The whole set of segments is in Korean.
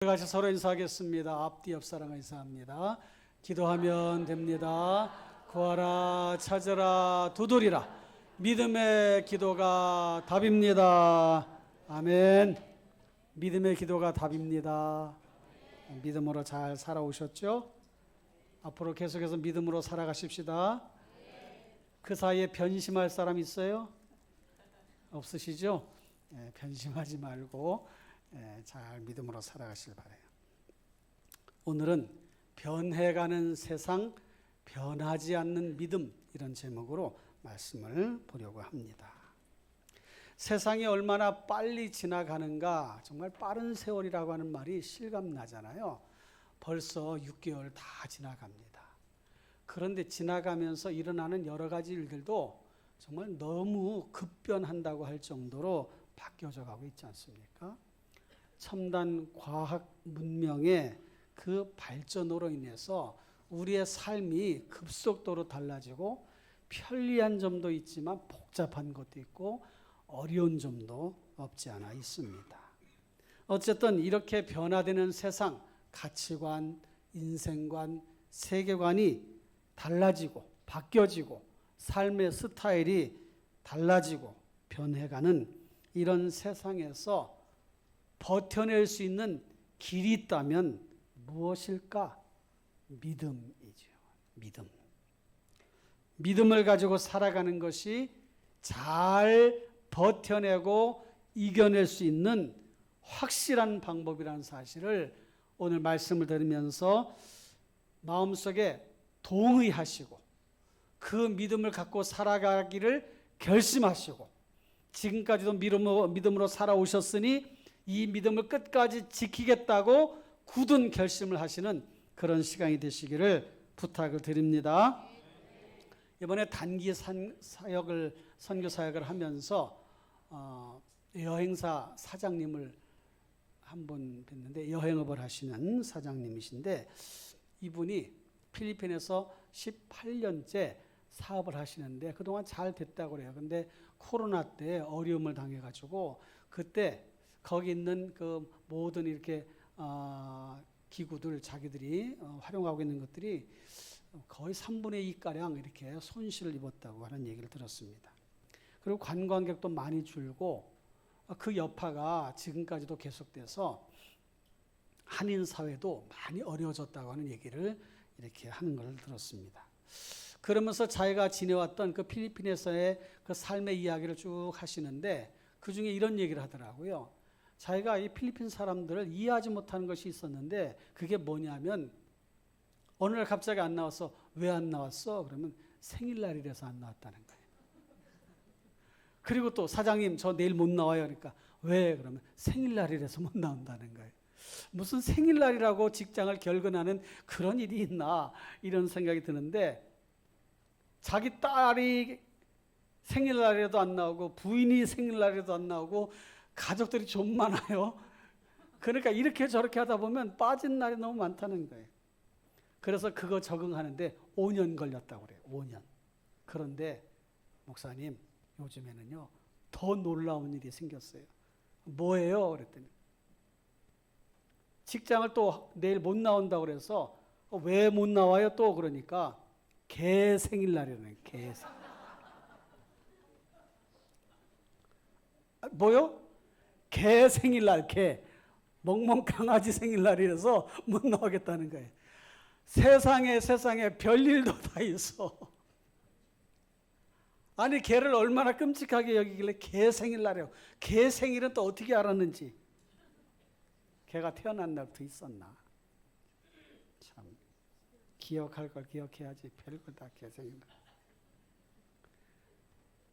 같이 서로 인사하겠습니다. 앞뒤 옆사람과 인사합니다. 기도하면 됩니다. 구하라, 찾으라, 두드리라. 믿음의 기도가 답입니다. 아멘. 믿음의 기도가 답입니다. 믿음으로 잘 살아오셨죠? 앞으로 계속해서 믿음으로 살아가십시다. 그 사이에 변심할 사람 있어요? 없으시죠? 변심하지 말고 잘 믿음으로 살아가시길 바라요. 오늘은 변해가는 세상, 변하지 않는 믿음, 이런 제목으로 말씀을 보려고 합니다. 세상이 얼마나 빨리 지나가는가, 정말 빠른 세월이라고 하는 말이 실감나잖아요. 벌써 6개월 다 지나갑니다. 그런데 지나가면서 일어나는 여러 가지 일들도 정말 너무 급변한다고 할 정도로 바뀌어져 가고 있지 않습니까? 첨단 과학 문명의 그 발전으로 인해서 우리의 삶이 급속도로 달라지고 편리한 점도 있지만 복잡한 것도 있고 어려운 점도 없지 않아 있습니다. 어쨌든 이렇게 변화되는 세상, 가치관, 인생관, 세계관이 달라지고 바뀌어지고 삶의 스타일이 달라지고 변해가는 이런 세상에서 버텨낼 수 있는 길이 있다면 무엇일까? 믿음이죠. 믿음. 믿음을 가지고 살아가는 것이 잘 버텨내고 이겨낼 수 있는 확실한 방법이라는 사실을 오늘 말씀을 들으면서 마음속에 동의하시고 그 믿음을 갖고 살아가기를 결심하시고 지금까지도 믿음으로 살아오셨으니 이 믿음을 끝까지 지키겠다고 굳은 결심을 하시는 그런 시간이 되시기를 부탁을 드립니다. 이번에 단기 선교 사역을 하면서 여행사 사장님을 한 번 뵀는데, 여행업을 하시는 사장님이신데 이분이 필리핀에서 18년째 사업을 하시는데 그동안 잘 됐다고 그래요. 근데 코로나 때 어려움을 당해가지고 그때 거기 있는 그 모든 이렇게 기구들 자기들이 활용하고 있는 것들이 거의 3분의 2가량 이렇게 손실을 입었다고 하는 얘기를 들었습니다. 그리고 관광객도 많이 줄고 그 여파가 지금까지도 계속돼서 한인 사회도 많이 어려워졌다고 하는 얘기를 이렇게 하는 걸 들었습니다. 그러면서 자기가 지내왔던 그 필리핀에서의 그 삶의 이야기를 쭉 하시는데 그 중에 이런 얘기를 하더라고요. 자기가 이 필리핀 사람들을 이해하지 못하는 것이 있었는데 그게 뭐냐면 어느 날 갑자기 안 나와서 왜 안 나왔어? 그러면 생일날이라서 안 나왔다는 거예요. 그리고 또 사장님 저 내일 못 나와요. 그러니까 왜? 그러면 생일날이라서 못 나온다는 거예요. 무슨 생일날이라고 직장을 결근하는 그런 일이 있나 이런 생각이 드는데 자기 딸이 생일날에도 안 나오고 부인이 생일날에도 안 나오고 가족들이 좀 많아요. 그러니까 이렇게 저렇게 하다 보면 빠진 날이 너무 많다는 거예요. 그래서 그거 적응하는데 5년 걸렸다고 그래요. 5년. 그런데 목사님 요즘에는요 더 놀라운 일이 생겼어요. 뭐예요? 그랬더니 직장을 또 내일 못 나온다고 그래서 왜 못 나와요? 또 그러니까 개 생일날이라는 개. 뭐요? 개 생일날, 개. 멍멍 강아지 생일날이라서 못 나오겠다는 거예요. 세상에 별일도 다 있어. 아니 개를 얼마나 끔찍하게 여기길래 개 생일날이라고. 개 생일은 또 어떻게 알았는지. 개가 태어난 날부터 있었나. 참 기억할 걸 기억해야지. 별걸 다 개 생일날.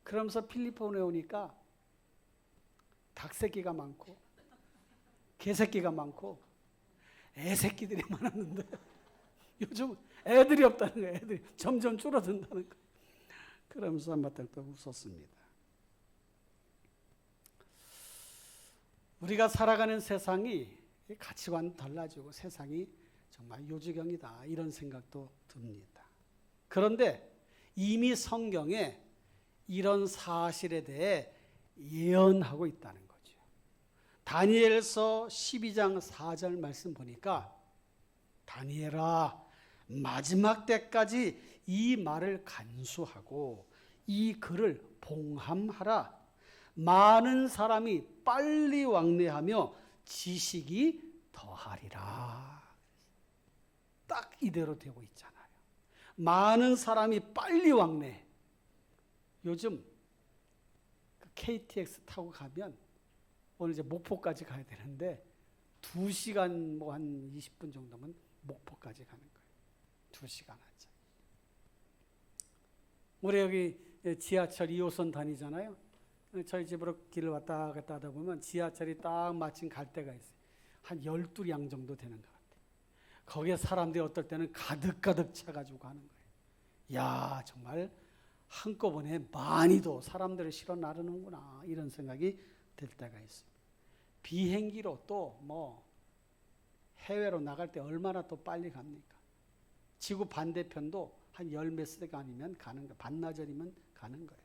그러면서 필리핀에 오니까 닭새끼가 많고 개새끼가 많고 애새끼들이 많았는데 요즘 애들이 없다는 거예요. 애들이 점점 줄어든다는 거예요. 그러면서 한바탕 또 웃었습니다. 우리가 살아가는 세상이 가치관 달라지고 세상이 정말 요지경이다 이런 생각도 듭니다. 그런데 이미 성경에 이런 사실에 대해 예언하고 있다는 거죠. 다니엘서 12장 4절 말씀 보니까 다니엘아 마지막 때까지 이 말을 간수하고 이 글을 봉함하라. 많은 사람이 빨리 왕래하며 지식이 더하리라. 딱 이대로 되고 있잖아요. 많은 사람이 빨리 왕래. 요즘 KTX 타고 가면 오늘 이제 목포까지 가야 되는데 2시간 뭐 한 20분 정도면 목포까지 가는 거예요. 2시간 하죠. 우리 여기 지하철 2호선 다니잖아요. 저희 집으로 길을 왔다 갔다 하다 보면 지하철이 딱 마침 갈 때가 있어요. 한 12량 정도 되는 것 같아요. 거기에 사람들이 어떨 때는 가득가득 차가지고 가는 거예요. 야, 정말 한꺼번에 많이도 사람들을 실어 나르는구나 이런 생각이 들 때가 있습니다. 비행기로 또 뭐 해외로 나갈 때 얼마나 또 빨리 갑니까? 지구 반대편도 한 열 몇 시간이면 가는 거예요. 반나절이면 가는 거예요.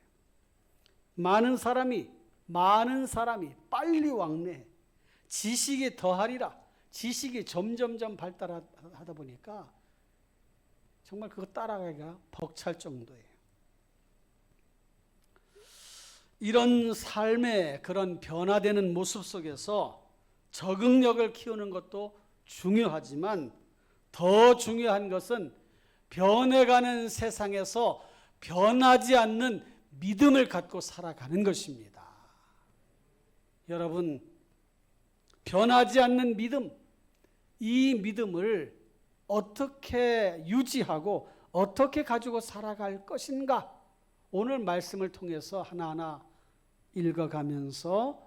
많은 사람이 빨리 왕래해. 지식이 더하리라. 지식이 점점점 발달하다 보니까 정말 그거 따라가기가 벅찰 정도예요. 이런 삶의 그런 변화되는 모습 속에서 적응력을 키우는 것도 중요하지만 더 중요한 것은 변해가는 세상에서 변하지 않는 믿음을 갖고 살아가는 것입니다. 여러분, 변하지 않는 믿음, 이 믿음을 어떻게 유지하고 어떻게 가지고 살아갈 것인가? 오늘 말씀을 통해서 하나하나 읽어가면서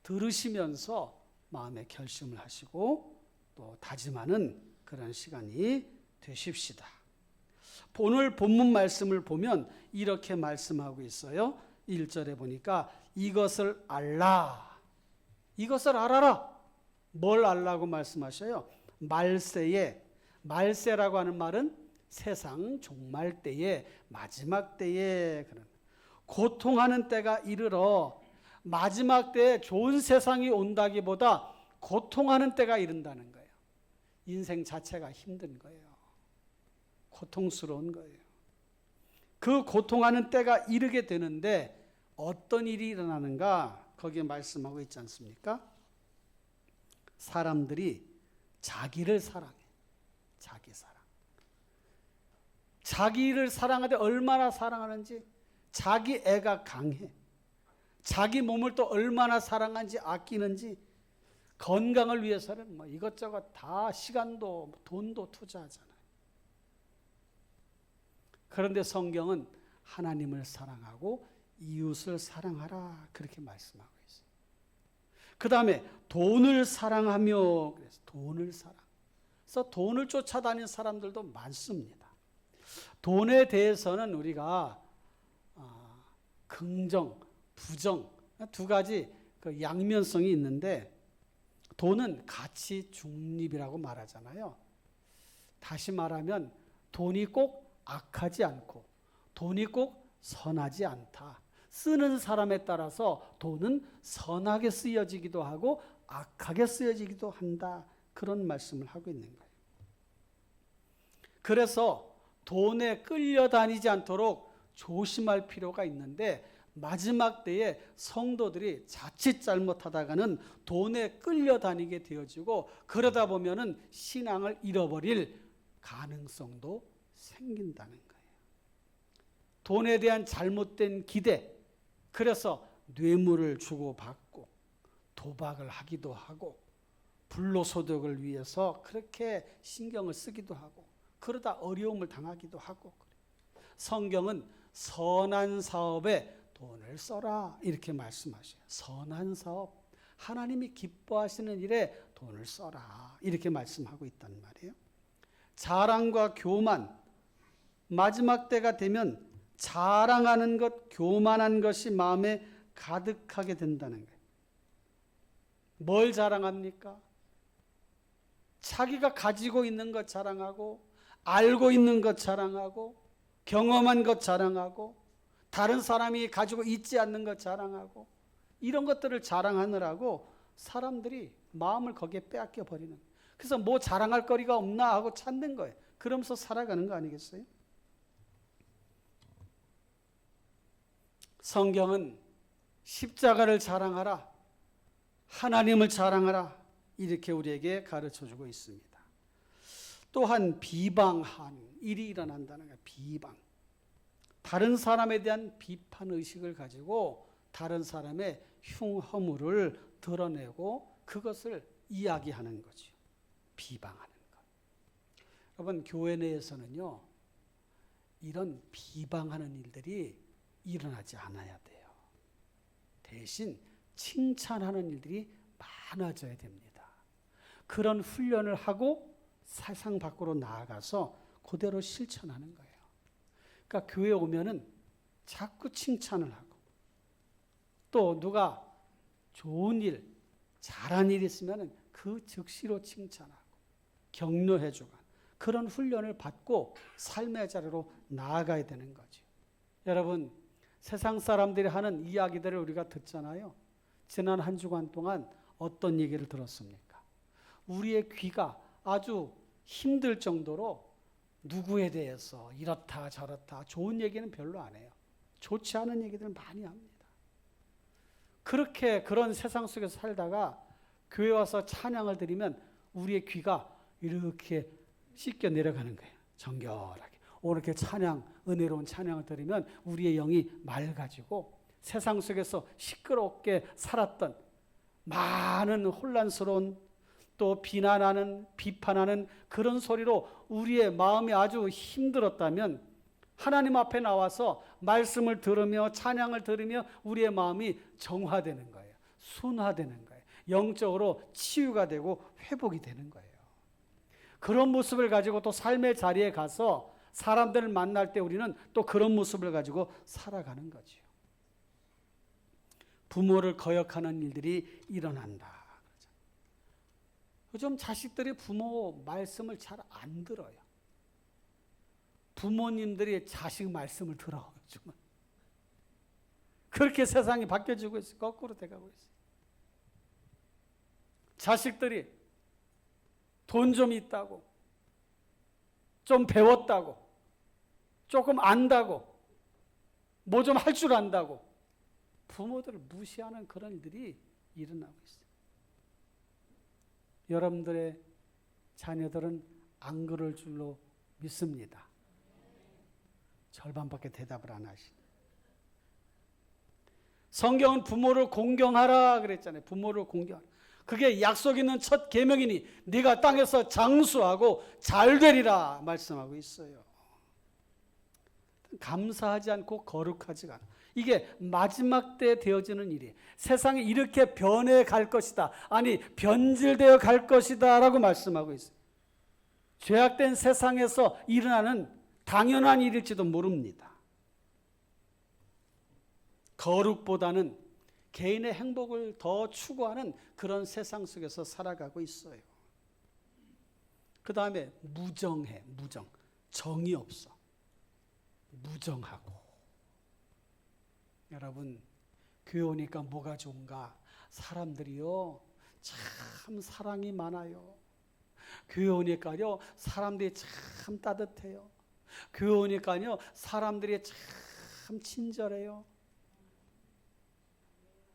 들으시면서 마음의 결심을 하시고 또 다짐하는 그런 시간이 되십시다. 오늘 본문 말씀을 보면 이렇게 말씀하고 있어요. 1절에 보니까 이것을 알라. 이것을 알아라. 뭘 알라고 말씀하셔요? 말세라고 하는 말은 세상 종말 때에 마지막 때에 그런 고통하는 때가 이르러 마지막 때에 좋은 세상이 온다기보다 고통하는 때가 이른다는 거예요. 인생 자체가 힘든 거예요. 고통스러운 거예요. 그 고통하는 때가 이르게 되는데 어떤 일이 일어나는가 거기에 말씀하고 있지 않습니까? 사람들이 자기를 사랑해. 자기 사랑. 자기를 사랑하되 얼마나 사랑하는지 자기 애가 강해. 자기 몸을 또 얼마나 사랑하는지 아끼는지 건강을 위해서는 뭐 이것저것 다 시간도 돈도 투자하잖아요. 그런데 성경은 하나님을 사랑하고 이웃을 사랑하라 그렇게 말씀하고 있어요. 그 다음에 돈을 사랑하며 그래서 돈을 사랑. 그래서 돈을 쫓아다니는 사람들도 많습니다. 돈에 대해서는 우리가 긍정, 부정 두 가지 그 양면성이 있는데 돈은 가치 중립이라고 말하잖아요. 다시 말하면 돈이 꼭 악하지 않고 돈이 꼭 선하지 않다. 쓰는 사람에 따라서 돈은 선하게 쓰여지기도 하고 악하게 쓰여지기도 한다. 그런 말씀을 하고 있는 거예요. 그래서 돈에 끌려다니지 않도록 조심할 필요가 있는데 마지막 때에 성도들이 자칫 잘못하다가는 돈에 끌려다니게 되어지고 그러다 보면은 신앙을 잃어버릴 가능성도 생긴다는 거예요. 돈에 대한 잘못된 기대, 그래서 뇌물을 주고받고 도박을 하기도 하고 불로소득을 위해서 그렇게 신경을 쓰기도 하고 그러다 어려움을 당하기도 하고. 성경은 선한 사업에 돈을 써라 이렇게 말씀하셔요. 선한 사업, 하나님이 기뻐하시는 일에 돈을 써라 이렇게 말씀하고 있단 말이에요. 자랑과 교만, 마지막 때가 되면 자랑하는 것, 교만한 것이 마음에 가득하게 된다는 거예요. 뭘 자랑합니까? 자기가 가지고 있는 것 자랑하고 알고 있는 것 자랑하고 경험한 것 자랑하고 다른 사람이 가지고 있지 않는 것 자랑하고 이런 것들을 자랑하느라고 사람들이 마음을 거기에 빼앗겨 버리는. 그래서 뭐 자랑할 거리가 없나 하고 찾는 거예요. 그러면서 살아가는 거 아니겠어요? 성경은 십자가를 자랑하라, 하나님을 자랑하라, 이렇게 우리에게 가르쳐주고 있습니다. 또한 비방한 일이 일어난다는 거예요. 비방. 다른 사람에 대한 비판 의식을 가지고 다른 사람의 흉허물을 드러내고 그것을 이야기하는 거죠. 비방하는 것. 여러분, 교회 내에서는요, 이런 비방하는 일들이 일어나지 않아야 돼요. 대신 칭찬하는 일들이 많아져야 됩니다. 그런 훈련을 하고 세상 밖으로 나아가서 그대로 실천하는 거예요. 그러니까 교회에 오면은 자꾸 칭찬을 하고, 또 누가 좋은 일, 잘한 일 있으면은 그 즉시로 칭찬하고 격려해주고 그런 훈련을 받고 삶의 자리로 나아가야 되는 거죠. 여러분, 세상 사람들이 하는 이야기들을 우리가 듣잖아요. 지난 한 주간 동안 어떤 얘기를 들었습니까? 우리의 귀가 아주 힘들 정도로 누구에 대해서 이렇다 저렇다 좋은 얘기는 별로 안 해요. 좋지 않은 얘기들을 많이 합니다. 그렇게 그런 세상 속에서 살다가 교회 와서 찬양을 드리면 우리의 귀가 이렇게 씻겨 내려가는 거예요. 정결하게. 오늘 이렇게 찬양, 은혜로운 찬양을 들으면 우리의 영이 맑아지고 세상 속에서 시끄럽게 살았던 많은 혼란스러운 또 비난하는, 비판하는 그런 소리로 우리의 마음이 아주 힘들었다면 하나님 앞에 나와서 말씀을 들으며 찬양을 들으며 우리의 마음이 정화되는 거예요. 순화되는 거예요. 영적으로 치유가 되고 회복이 되는 거예요. 그런 모습을 가지고 또 삶의 자리에 가서 사람들을 만날 때 우리는 또 그런 모습을 가지고 살아가는 거죠. 부모를 거역하는 일들이 일어난다. 요즘 자식들이 부모 말씀을 잘 안 들어요. 부모님들이 자식 말씀을 들어요. 요즘은. 그렇게 세상이 바뀌어지고 있어요. 거꾸로 돼가고 있어요. 자식들이 돈 좀 있다고, 좀 배웠다고, 조금 안다고, 뭐 좀 할 줄 안다고 부모들을 무시하는 그런 일들이 일어나고 있어요. 여러분들의 자녀들은 안 그럴 줄로 믿습니다. 절반밖에 대답을 안 하시네. 성경은 부모를 공경하라 그랬잖아요. 부모를 공경하라. 그게 약속 있는 첫 계명이니 네가 땅에서 장수하고 잘 되리라 말씀하고 있어요. 감사하지 않고 거룩하지가 않아. 이게 마지막 때 되어지는 일이에요. 세상이 이렇게 변해갈 것이다. 아니 변질되어 갈 것이다 라고 말씀하고 있어요. 죄악된 세상에서 일어나는 당연한 일일지도 모릅니다. 거룩보다는 개인의 행복을 더 추구하는 그런 세상 속에서 살아가고 있어요. 그 다음에 무정해. 무정. 정이 없어. 무정하고. 여러분, 교회 오니까 뭐가 좋은가? 사람들이요, 참 사랑이 많아요. 교회 오니까요, 사람들이 참 따뜻해요. 교회 오니까요, 사람들이 참 친절해요.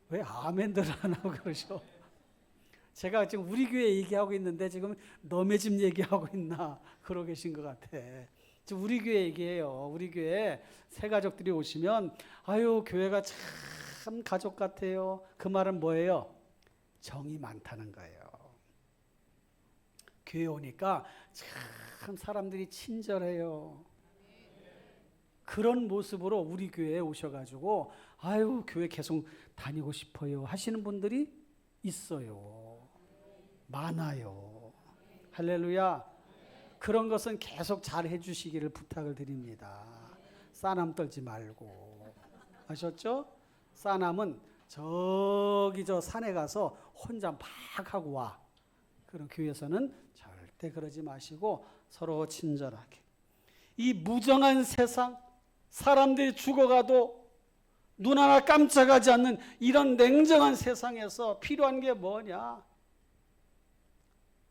왜 아멘들 안 하고 그러셔? 제가 지금 우리 교회 얘기하고 있는데 지금 너네 집 얘기하고 있나? 그러고 계신 것 같아. 지금 우리 교회 얘기해요. 우리 교회 새 가족들이 오시면 아유 교회가 참 가족 같아요. 그 말은 뭐예요? 정이 많다는 거예요. 교회 오니까 참 사람들이 친절해요. 그런 모습으로 우리 교회에 오셔가지고 아유 교회 계속 다니고 싶어요 하시는 분들이 있어요. 많아요. 할렐루야. 그런 것은 계속 잘 해주시기를 부탁을 드립니다. 싸남 떨지 말고. 아셨죠? 싸남은 저기 저 산에 가서 혼자 막 하고 와. 그런 교회에서는 절대 그러지 마시고 서로 친절하게. 이 무정한 세상, 사람들이 죽어가도 눈 하나 깜짝하지 않는 이런 냉정한 세상에서 필요한 게 뭐냐?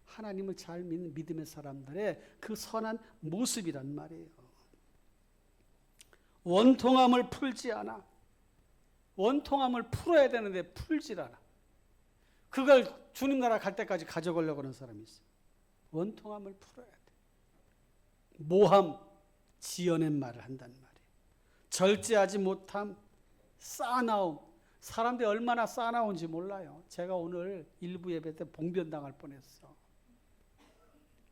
하나님을 잘 믿는 믿음의 사람들의 그 선한 모습이란 말이에요. 원통함을 풀지 않아. 원통함을 풀어야 되는데 풀질 않아. 그걸 주님 나라 갈 때까지 가져가려고 하는 사람이 있어요. 원통함을 풀어야 돼. 모함, 지어낸 말을 한단 말이에요. 절제하지 못함, 싸나움. 사람들이 얼마나 싸나운지 몰라요. 제가 오늘 일부 예배 때 봉변당할 뻔했어.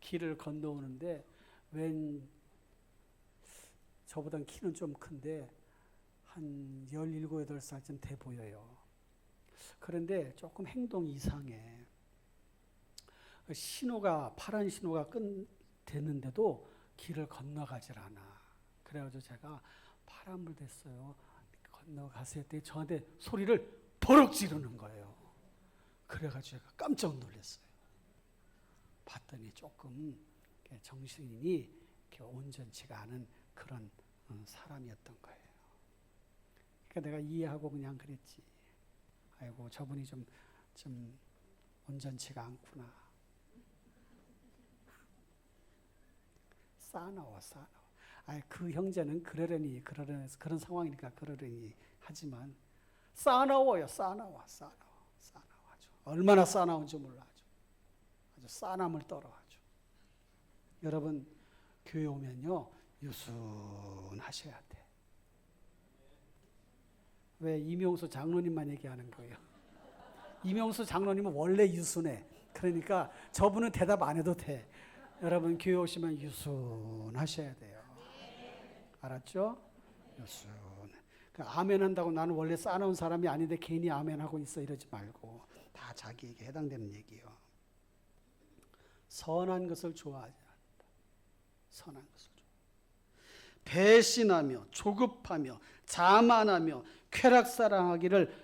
길을 건너오는데 웬 저보단 키는 좀 큰데 한 17, 18살쯤 돼 보여요. 그런데 조금 행동이 이상해. 신호가 파란 신호가 됐는데도 길을 건너가질 않아. 그래가지고 제가 파란불 됐어요. 건너가세요 했더니 저한테 소리를 버럭 지르는 거예요. 그래가지고 제가 깜짝 놀랐어요. 봤더니 조금 정신이 온전치가 않은 그런 사람이었던 거예요. 그러니까 내가 이해하고 그냥 그랬지. 아이고 저분이 좀 온전치가 않구나. 싸나워. 그 형제는 그런 상황이니까 그러려니 하지만 싸나워요. 싸나워 아주. 얼마나 싸나운지 몰라. 아주 싸남을 떨어 아주. 여러분 교회 오면요 유순하셔야 돼. 왜 이명수 장로님만 얘기하는 거예요? 이명수 장로님은 원래 유순해. 그러니까 저분은 대답 안 해도 돼. 여러분 교회 오시면 유순하셔야 돼요. 알았죠? 유순. 아멘 한다고 나는 원래 싸놓은 사람이 아닌데 괜히 아멘 하고 있어 이러지 말고 다 자기에게 해당되는 얘기예요. 선한 것을 좋아하지 않는다. 선한 것을 좋아. 배신하며 조급하며 자만하며 쾌락사랑하기를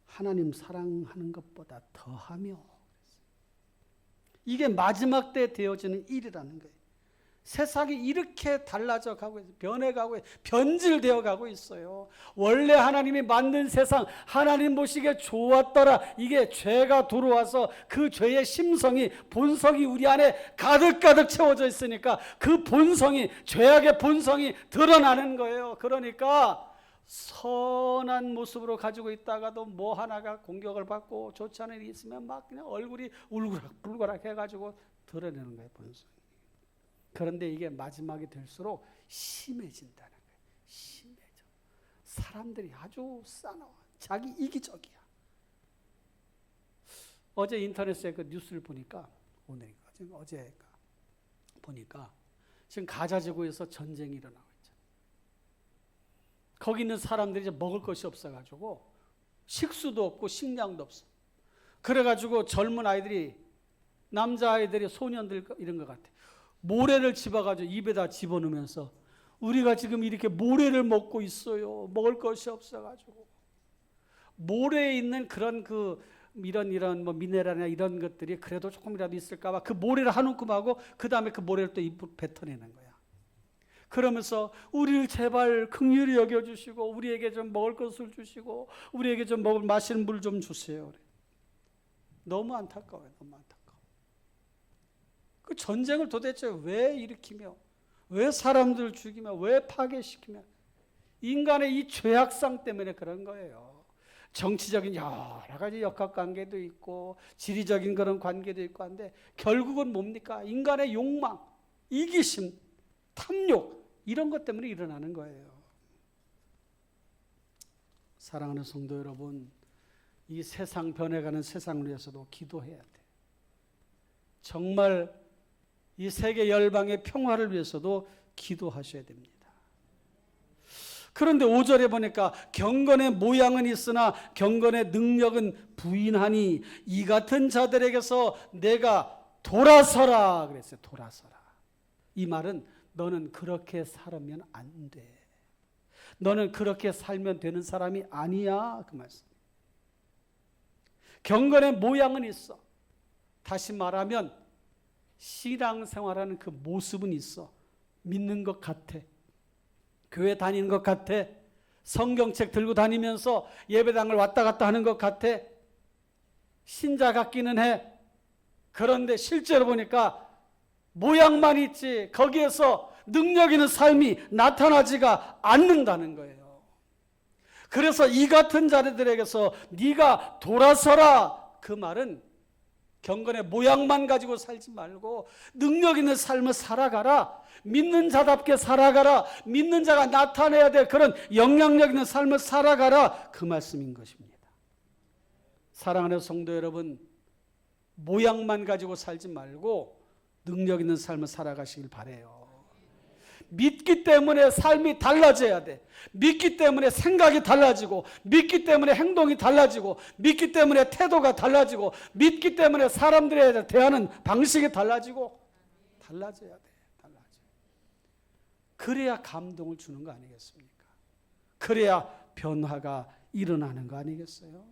하나님 사랑하는 것보다 더하며. 이게 마지막 때 되어지는 일이라는 거예요. 세상이 이렇게 달라져 가고 있어요. 변해가고 변질되어 가고 있어요. 원래 하나님이 만든 세상 하나님 보시기에 좋았더라. 이게 죄가 들어와서 그 죄의 심성이 본성이 우리 안에 가득가득 채워져 있으니까 그 본성이 죄악의 본성이 드러나는 거예요. 그러니까 선한 모습으로 가지고 있다가도 뭐 하나가 공격을 받고 좋지 않은 일이 있으면 막 그냥 얼굴이 울그락불그락 해가지고 드러내는 거예요. 본성이. 그런데 이게 마지막이 될수록 심해진다는 거예요. 심해져. 사람들이 아주 싸나워. 자기 이기적이야. 어제 인터넷에 그 뉴스를 보니까 어제가 보니까 지금 가자 지구에서 전쟁이 일어나고 있잖아요. 거기 있는 사람들이 이제 먹을 것이 없어가지고 식수도 없고 식량도 없어. 그래가지고 젊은 아이들이 남자아이들이 소년들 이런 것 같아. 모래를 집어가지고 입에다 집어넣으면서 우리가 지금 이렇게 모래를 먹고 있어요. 먹을 것이 없어가지고. 모래에 있는 그런 이런 뭐 미네랄이나 이런 것들이 그래도 조금이라도 있을까봐 그 모래를 한 움큼하고 그 다음에 그 모래를 또 입으로 뱉어내는 거야. 그러면서 우리를 제발 긍휼히 여겨주시고 우리에게 좀 먹을 것을 주시고 우리에게 좀 먹을 마시는 물 좀 주세요. 그래. 너무 안타까워요. 너무 안타까워. 그 전쟁을 도대체 왜 일으키며 왜 사람들을 죽이며 왜 파괴시키며 인간의 이 죄악상 때문에 그런 거예요. 정치적인 여러 가지 역학관계도 있고 지리적인 그런 관계도 있고 한데 결국은 뭡니까? 인간의 욕망, 이기심, 탐욕 이런 것 때문에 일어나는 거예요. 사랑하는 성도 여러분, 이 세상 변해가는 세상을 위해서도 기도해야 돼. 정말 이 세계 열방의 평화를 위해서도 기도하셔야 됩니다. 그런데 5절에 보니까 경건의 모양은 있으나 경건의 능력은 부인하니 이 같은 자들에게서 내가 돌아서라 그랬어요. 돌아서라. 이 말은 너는 그렇게 살면 안 돼. 너는 그렇게 살면 되는 사람이 아니야. 그 말씀. 경건의 모양은 있어. 다시 말하면 신앙생활하는 그 모습은 있어. 믿는 것 같아. 교회 다니는 것 같아. 성경책 들고 다니면서 예배당을 왔다 갔다 하는 것 같아. 신자 같기는 해. 그런데 실제로 보니까 모양만 있지 거기에서 능력 있는 삶이 나타나지가 않는다는 거예요. 그래서 이 같은 자들에게서 네가 돌아서라, 그 말은 경건의 모양만 가지고 살지 말고 능력 있는 삶을 살아가라. 믿는 자답게 살아가라. 믿는 자가 나타내야 될 그런 영향력 있는 삶을 살아가라, 그 말씀인 것입니다. 사랑하는 성도 여러분, 모양만 가지고 살지 말고 능력 있는 삶을 살아가시길 바라요. 믿기 때문에 삶이 달라져야 돼. 믿기 때문에 생각이 달라지고, 믿기 때문에 행동이 달라지고, 믿기 때문에 태도가 달라지고, 믿기 때문에 사람들에 대하는 방식이 달라지고, 달라져야 돼. 달라져. 그래야 감동을 주는 거 아니겠습니까? 그래야 변화가 일어나는 거 아니겠어요?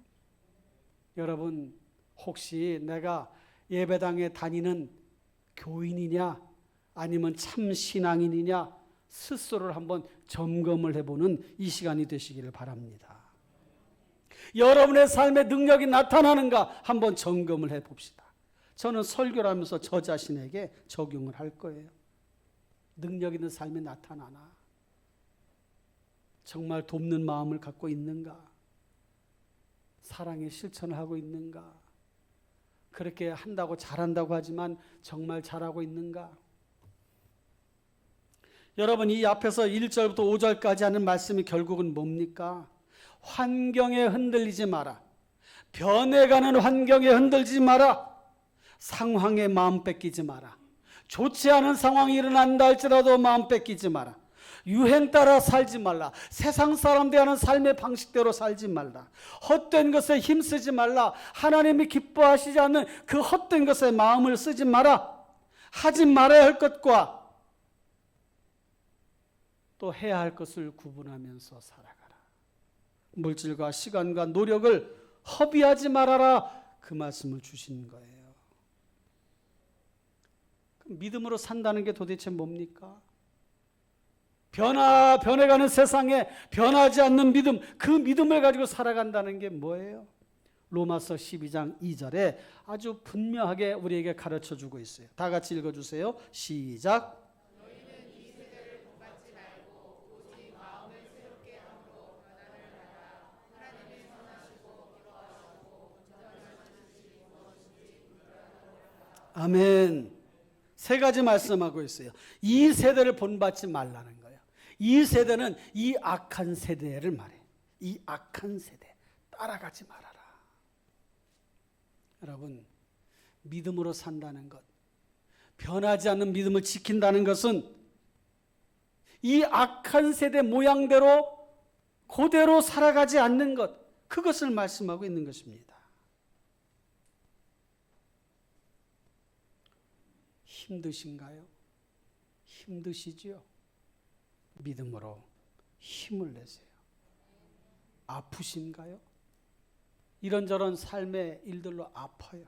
여러분, 혹시 내가 예배당에 다니는 교인이냐 아니면 참 신앙인이냐 스스로를 한번 점검을 해보는 이 시간이 되시기를 바랍니다. 여러분의 삶에 능력이 나타나는가 한번 점검을 해봅시다. 저는 설교를 하면서 저 자신에게 적용을 할 거예요. 능력 있는 삶이 나타나나? 정말 돕는 마음을 갖고 있는가? 사랑의 실천을 하고 있는가? 그렇게 한다고 잘한다고 하지만 정말 잘하고 있는가? 여러분, 이 앞에서 1절부터 5절까지 하는 말씀이 결국은 뭡니까? 환경에 흔들리지 마라. 변해가는 환경에 흔들리지 마라. 상황에 마음 뺏기지 마라. 좋지 않은 상황이 일어난다 할지라도 마음 뺏기지 마라. 유행 따라 살지 말라. 세상 사람들이 하는 삶의 방식대로 살지 말라. 헛된 것에 힘쓰지 말라. 하나님이 기뻐하시지 않는 그 헛된 것에 마음을 쓰지 마라. 하지 말아야 할 것과 또 해야 할 것을 구분하면서 살아가라. 물질과 시간과 노력을 허비하지 말아라, 그 말씀을 주신 거예요. 그럼 믿음으로 산다는 게 도대체 뭡니까? 변해가는 세상에 변하지 않는 믿음, 그 믿음을 가지고 살아간다는 게 뭐예요? 로마서 12장 2절에 아주 분명하게 우리에게 가르쳐 주고 있어요. 다 같이 읽어주세요. 시작. 너희는 이 세대를 본받지 말고 오직 마음을 새롭게 함으로 변화를 받아 하나님의 선하시고 기뻐하시고 온전하신 뜻이 무엇인지 분별하라. 아멘. 세 가지 말씀하고 있어요. 이 세대를 본받지 말라는 거예요. 이 세대는 이 악한 세대를 말해. 이 악한 세대 따라가지 말아라. 여러분, 믿음으로 산다는 것, 변하지 않는 믿음을 지킨다는 것은 이 악한 세대 모양대로 그대로 살아가지 않는 것, 그것을 말씀하고 있는 것입니다. 힘드신가요? 힘드시지요? 믿음으로 힘을 내세요. 아프신가요? 이런저런 삶의 일들로 아파요.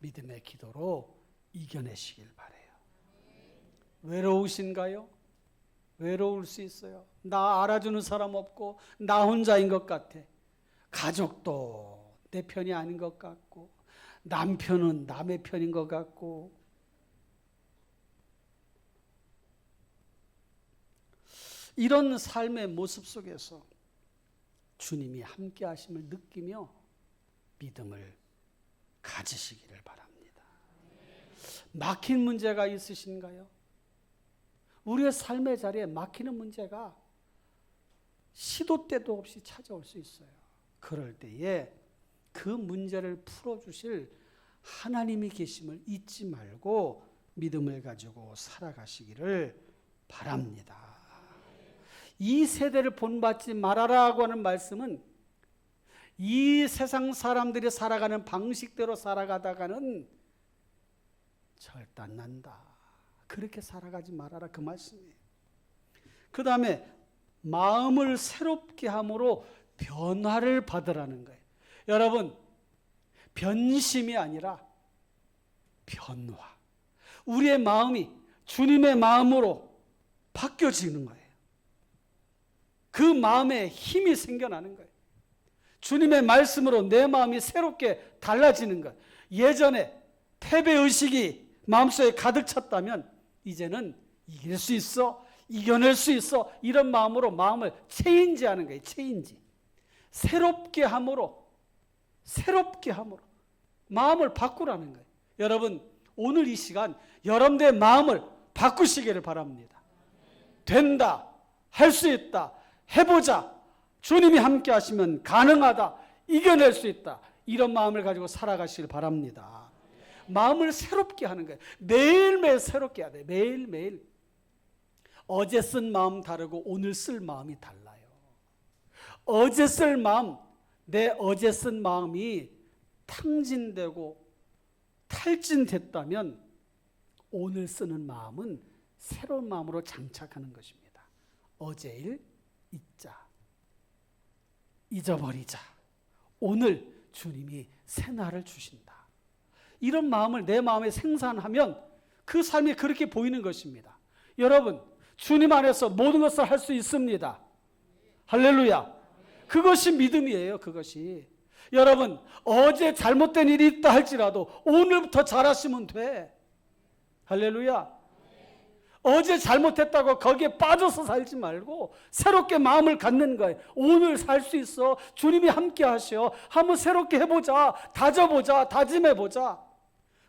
믿음의 기도로 이겨내시길 바라요. 외로우신가요? 외로울 수 있어요. 나 알아주는 사람 없고 나 혼자인 것 같아. 가족도 내 편이 아닌 것 같고 남편은 남의 편인 것 같고 이런 삶의 모습 속에서 주님이 함께 하심을 느끼며 믿음을 가지시기를 바랍니다. 막힌 문제가 있으신가요? 우리의 삶의 자리에 막히는 문제가 시도 때도 없이 찾아올 수 있어요. 그럴 때에 그 문제를 풀어주실 하나님이 계심을 잊지 말고 믿음을 가지고 살아가시기를 바랍니다. 이 세대를 본받지 말아라고 하는 말씀은 이 세상 사람들이 살아가는 방식대로 살아가다가는 절단난다. 그렇게 살아가지 말아라, 그 말씀이에요. 그 다음에 마음을 새롭게 함으로 변화를 받으라는 거예요. 여러분, 변심이 아니라 변화. 우리의 마음이 주님의 마음으로 바뀌어지는 거예요. 그 마음에 힘이 생겨나는 거예요. 주님의 말씀으로 내 마음이 새롭게 달라지는 것. 예전에 패배의식이 마음속에 가득 찼다면 이제는 이길 수 있어, 이겨낼 수 있어, 이런 마음으로 마음을 체인지하는 거예요. 체인지. 새롭게 함으로 마음을 바꾸라는 거예요. 여러분, 오늘 이 시간 여러분들의 마음을 바꾸시기를 바랍니다. 된다, 할 수 있다, 해보자, 주님이 함께 하시면 가능하다, 이겨낼 수 있다, 이런 마음을 가지고 살아가시길 바랍니다. 마음을 새롭게 하는 거예요. 매일매일 새롭게 해야 돼요. 매일매일. 어제 쓴 마음 다르고 오늘 쓸 마음이 달라요. 어제 쓸 마음, 내 어제 쓴 마음이 탕진되고 탈진됐다면 오늘 쓰는 마음은 새로운 마음으로 장착하는 것입니다. 어제 일 잊자, 잊어버리자. 오늘 주님이 새 날을 주신다. 이런 마음을 내 마음에 생산하면 그 삶이 그렇게 보이는 것입니다. 여러분, 주님 안에서 모든 것을 할 수 있습니다. 할렐루야. 그것이 믿음이에요. 그것이. 여러분, 어제 잘못된 일이 있다 할지라도 오늘부터 잘하시면 돼. 할렐루야. 어제 잘못했다고 거기에 빠져서 살지 말고 새롭게 마음을 갖는 거예요. 오늘 살 수 있어. 주님이 함께 하셔. 한번 새롭게 해보자. 다져보자. 다짐해보자.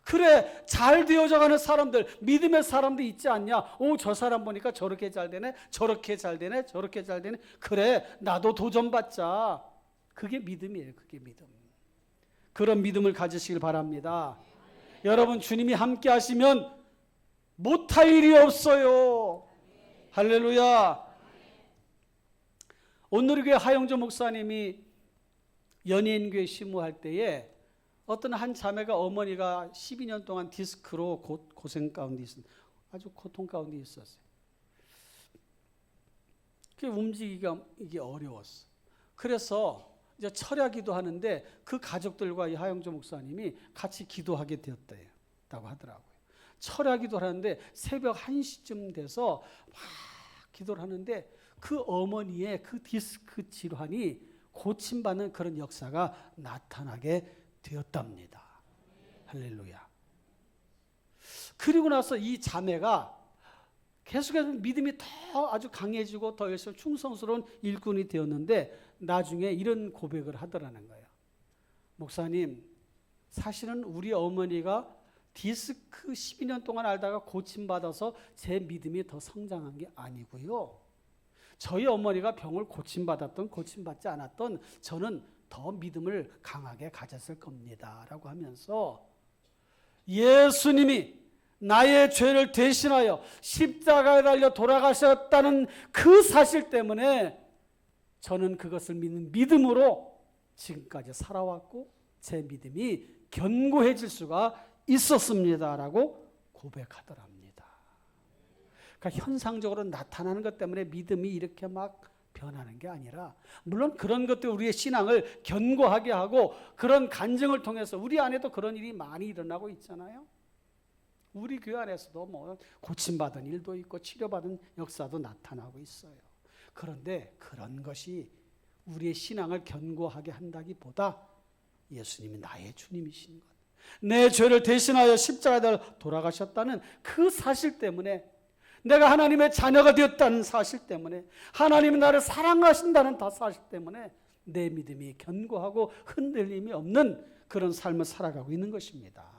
그래, 잘 되어져가는 사람들, 믿음의 사람도 있지 않냐? 오, 저 사람 보니까 저렇게 잘 되네, 저렇게 잘 되네, 저렇게 잘 되네. 그래, 나도 도전받자. 그게 믿음이에요. 그게 믿음. 그런 믿음을 가지시길 바랍니다. 여러분, 주님이 함께 하시면 못할 일이 없어요. 할렐루야. 오늘교회 하영조 목사님이 연예인교회 심우할 때에 어떤 한 자매가 어머니가 12년 동안 디스크로 고생 가운데 아주 고통 가운데 있었어요. 그게 움직이기가 이게 어려웠어. 그래서 이제 철야기도 하는데 그 가족들과 이 하영조 목사님이 같이 기도하게 되었다고 하더라고요. 철야기도 하는데 새벽 1시쯤 돼서 막 기도를 하는데 그 어머니의 그 디스크 질환이 고침받는 그런 역사가 나타나게 되었답니다. 할렐루야. 그리고 나서 이 자매가 계속해서 믿음이 더 아주 강해지고 더 열심히 충성스러운 일꾼이 되었는데 나중에 이런 고백을 하더라는 거예요. 목사님, 사실은 우리 어머니가 디스크 12년 동안 알다가 고침받아서 제 믿음이 더 성장한 게 아니고요. 저희 어머니가 병을 고침받았던 고침받지 않았던 저는 더 믿음을 강하게 가졌을 겁니다. 라고 하면서 예수님이 나의 죄를 대신하여 십자가에 달려 돌아가셨다는 그 사실 때문에 저는 그것을 믿는 믿음으로 지금까지 살아왔고 제 믿음이 견고해질 수가 있었습니다. 라고 고백하더랍니다. 그러니까 현상적으로 나타나는 것 때문에 믿음이 이렇게 막 변하는 게 아니라 물론 그런 것도 우리의 신앙을 견고하게 하고 그런 간증을 통해서 우리 안에도 그런 일이 많이 일어나고 있잖아요. 우리 교회 안에서도 뭐 고침받은 일도 있고 치료받은 역사도 나타나고 있어요. 그런데 그런 것이 우리의 신앙을 견고하게 한다기보다 예수님이 나의 주님이신 것, 내 죄를 대신하여 십자가에 돌아가셨다는 그 사실 때문에, 내가 하나님의 자녀가 되었다는 사실 때문에, 하나님이 나를 사랑하신다는 사실 때문에 내 믿음이 견고하고 흔들림이 없는 그런 삶을 살아가고 있는 것입니다.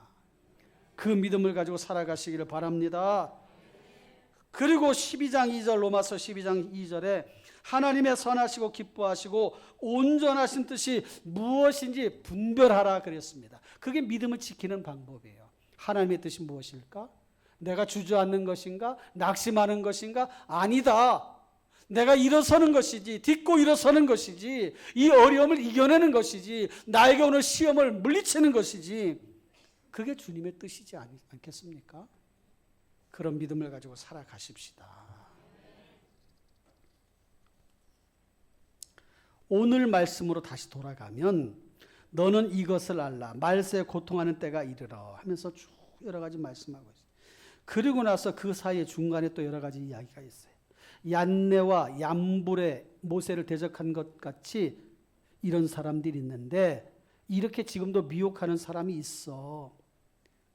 그 믿음을 가지고 살아가시기를 바랍니다. 그리고 12장 2절, 로마서 12장 2절에 하나님의 선하시고 기뻐하시고 온전하신 뜻이 무엇인지 분별하라 그랬습니다. 그게 믿음을 지키는 방법이에요. 하나님의 뜻이 무엇일까? 내가 주저앉는 것인가? 낙심하는 것인가? 아니다. 내가 일어서는 것이지, 딛고 일어서는 것이지, 이 어려움을 이겨내는 것이지, 나에게 오는 시험을 물리치는 것이지, 그게 주님의 뜻이지 않겠습니까? 그런 믿음을 가지고 살아가십시다. 오늘 말씀으로 다시 돌아가면 너는 이것을 알라. 말세에 고통하는 때가 이르러 하면서 쭉 여러 가지 말씀하고 있어요. 그리고 나서 그 사이에 중간에 또 여러 가지 이야기가 있어요. 얀네와 얌불의 모세를 대적한 것 같이 이런 사람들이 있는데 이렇게 지금도 미혹하는 사람이 있어.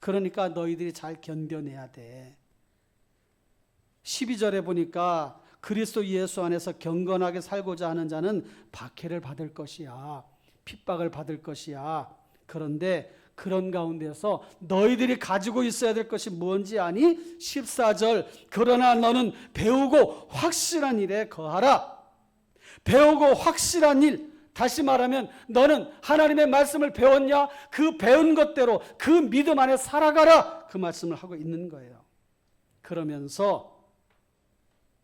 그러니까 너희들이 잘 견뎌내야 돼. 12절에 보니까 그리스도 예수 안에서 경건하게 살고자 하는 자는 박해를 받을 것이야. 핍박을 받을 것이야. 그런데 그런 가운데서 너희들이 가지고 있어야 될 것이 뭔지 아니? 14절 그러나 너는 배우고 확실한 일에 거하라. 배우고 확실한 일, 다시 말하면 너는 하나님의 말씀을 배웠냐? 그 배운 것대로 그 믿음 안에 살아가라. 그 말씀을 하고 있는 거예요. 그러면서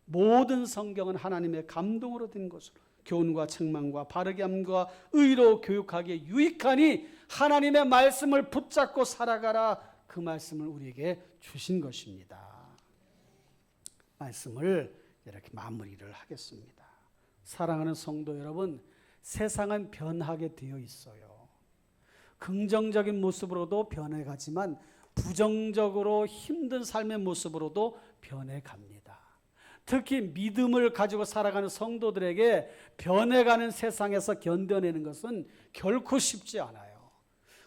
모든 성경은 하나님의 감동으로 된 것으로 교훈과 책망과 바르게 함과 의로 교육하기에 유익하니 하나님의 말씀을 붙잡고 살아가라. 그 말씀을 우리에게 주신 것입니다. 말씀을 이렇게 마무리를 하겠습니다. 사랑하는 성도 여러분, 세상은 변하게 되어 있어요. 긍정적인 모습으로도 변해가지만 부정적으로 힘든 삶의 모습으로도 변해갑니다. 특히 믿음을 가지고 살아가는 성도들에게 변해가는 세상에서 견뎌내는 것은 결코 쉽지 않아요.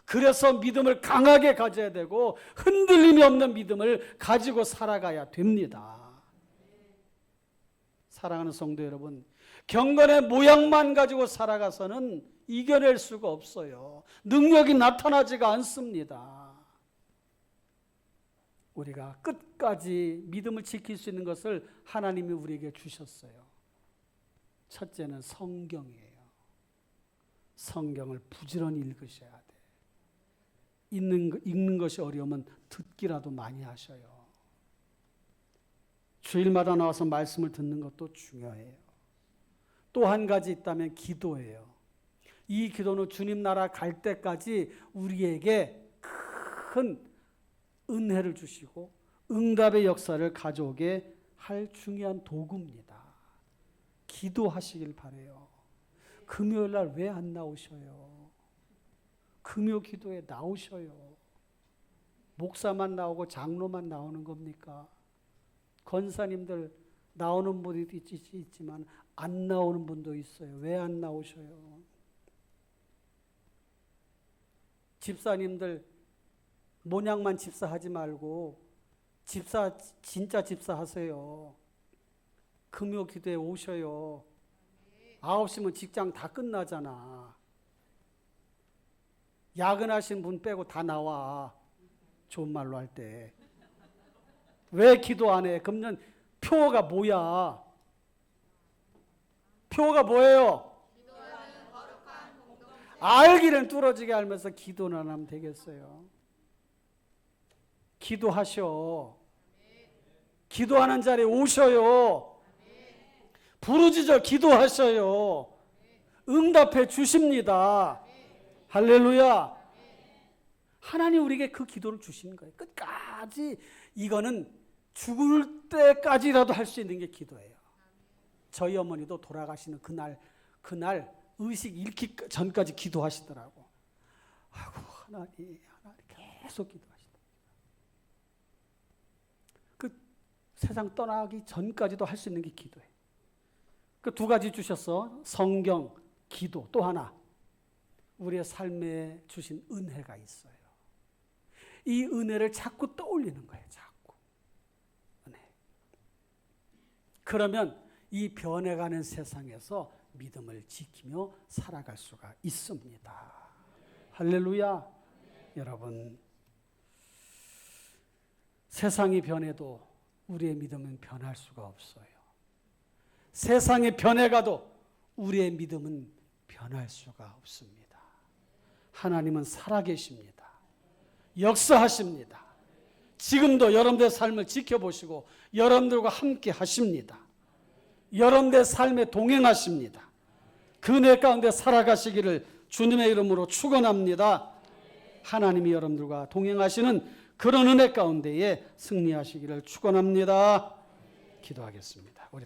그래서 믿음을 강하게 가져야 되고 흔들림이 없는 믿음을 가지고 살아가야 됩니다. 사랑하는 성도 여러분, 경건의 모양만 가지고 살아가서는 이겨낼 수가 없어요. 능력이 나타나지가 않습니다. 우리가 끝까지 믿음을 지킬 수 있는 것을 하나님이 우리에게 주셨어요. 첫째는 성경이에요. 성경을 부지런히 읽으셔야 돼. 읽는 것이 어려우면 듣기라도 많이 하셔요. 주일마다 나와서 말씀을 듣는 것도 중요해요. 또 한 가지 있다면 기도예요. 이 기도는 주님 나라 갈 때까지 우리에게 큰 은혜를 주시고 응답의 역사를 가져오게 할 중요한 도구입니다. 기도하시길 바라요. 금요일 날 왜 안 나오셔요? 금요 기도에 나오셔요. 목사만 나오고 장로만 나오는 겁니까? 권사님들 나오는 분도 있지만 안 나오는 분도 있어요. 왜 안 나오셔요? 집사님들 모양만 집사하지 말고 진짜 집사하세요. 금요 기도에 오셔요. 9시면 직장 다 끝나잖아. 야근하신 분 빼고 다 나와. 좋은 말로 할 때. 왜 기도 안 해? 그러면 표가 뭐야? 표가 뭐예요? 알기는 뚫어지게 알면서 기도는 안 하면 되겠어요. 기도하셔. 기도하는 자리에 오셔요. 부르짖어 기도하셔요. 응답해 주십니다. 할렐루야. 하나님 우리에게 그 기도를 주시는 거예요. 끝까지. 이거는 죽을 때까지라도 할 수 있는 게 기도예요. 저희 어머니도 돌아가시는 그날 의식 잃기 전까지 기도하시더라고. 아이고 하나님 계속 기도하시더라고요. 그 세상 떠나기 전까지도 할 수 있는 게 기도예요. 그 두 가지 주셨어. 성경, 기도. 또 하나 우리의 삶에 주신 은혜가 있어요. 이 은혜를 자꾸 떠올리는 거예요. 자꾸 은혜. 그러면 이 변해가는 세상에서 믿음을 지키며 살아갈 수가 있습니다. 할렐루야. 여러분, 세상이 변해도 우리의 믿음은 변할 수가 없어요. 세상이 변해가도 우리의 믿음은 변할 수가 없습니다. 하나님은 살아계십니다. 역사하십니다. 지금도 여러분들의 삶을 지켜보시고 여러분들과 함께 하십니다. 여러분들의 삶에 동행하십니다. 그 은혜 가운데 살아가시기를 주님의 이름으로 축원합니다. 하나님이 여러분들과 동행하시는 그런 은혜 가운데에 승리하시기를 축원합니다. 기도하겠습니다.